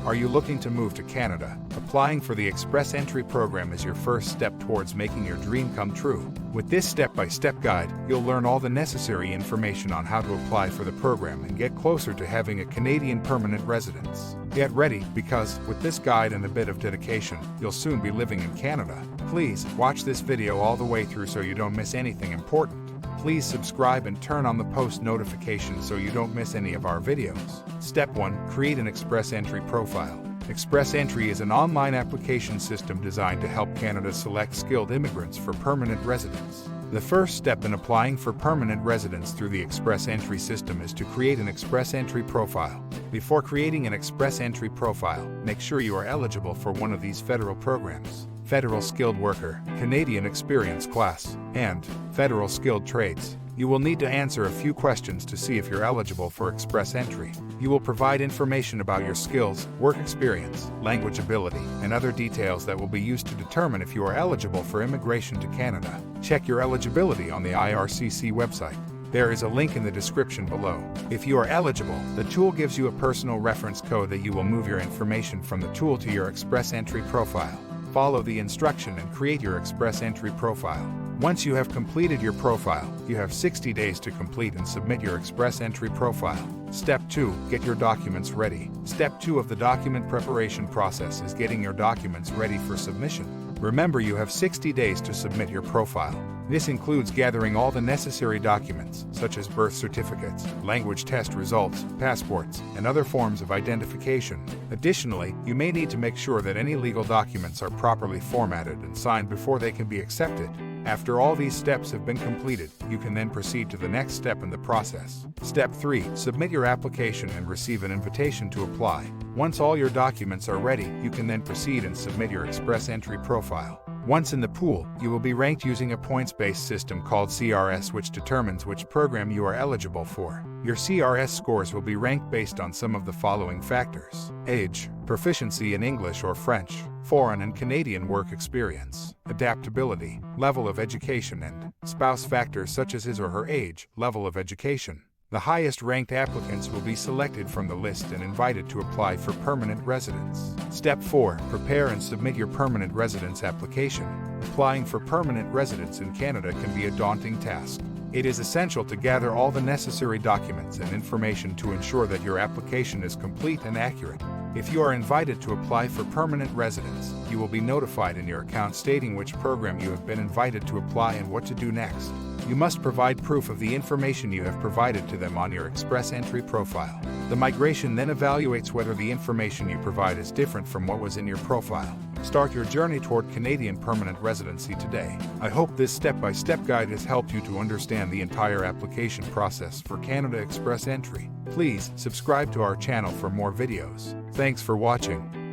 Are you looking to move to Canada? Applying for the Express Entry program is your first step towards making your dream come true. With this step-by-step guide, you'll learn all the necessary information on how to apply for the program and get closer to having a Canadian permanent residence. Get ready, because with this guide and a bit of dedication, you'll soon be living in Canada. Please watch this video all the way through so you don't miss anything important. Please subscribe and turn on the post notifications so you don't miss any of our videos. Step 1. Create an Express Entry profile. Express Entry is an online application system designed to help Canada select skilled immigrants for permanent residence. The first step in applying for permanent residence through the Express Entry system is to create an Express Entry profile. Before creating an Express Entry profile, make sure you are eligible for one of these federal programs: Federal Skilled Worker, Canadian Experience Class, and Federal Skilled Trades. You will need to answer a few questions to see if you're eligible for Express Entry. You will provide information about your skills, work experience, language ability, and other details that will be used to determine if you are eligible for immigration to Canada. Check your eligibility on the IRCC website. There is a link in the description below. If you are eligible, the tool gives you a personal reference code that you will move your information from the tool to your Express Entry profile. Follow the instruction and create your Express Entry profile. Once you have completed your profile, you have 60 days to complete and submit your Express Entry profile. Step 2. Get your documents ready. Step 2 of the document preparation process is getting your documents ready for submission. Remember, you have 60 days to submit your profile. This includes gathering all the necessary documents, such as birth certificates, language test results, passports, and other forms of identification. Additionally, you may need to make sure that any legal documents are properly formatted and signed before they can be accepted. After all these steps have been completed, you can then proceed to the next step in the process. Step 3. Submit your application and receive an invitation to apply. Once all your documents are ready, you can then proceed and submit your Express Entry profile. Once in the pool, you will be ranked using a points-based system called CRS, which determines which program you are eligible for. Your CRS scores will be ranked based on some of the following factors: age, proficiency in English or French, foreign and Canadian work experience, adaptability, level of education, and spouse factors such as his or her age, level of education. The highest-ranked applicants will be selected from the list and invited to apply for permanent residence. Step 4. Prepare and submit your permanent residence application. Applying for permanent residence in Canada can be a daunting task. It is essential to gather all the necessary documents and information to ensure that your application is complete and accurate. If you are invited to apply for permanent residence, you will be notified in your account stating which program you have been invited to apply and what to do next. You must provide proof of the information you have provided to them on your Express Entry profile. The migration then evaluates whether the information you provide is different from what was in your profile. Start your journey toward Canadian permanent residency today. I hope this step-by-step guide has helped you to understand the entire application process for Canada Express Entry. Please subscribe to our channel for more videos. Thanks for watching.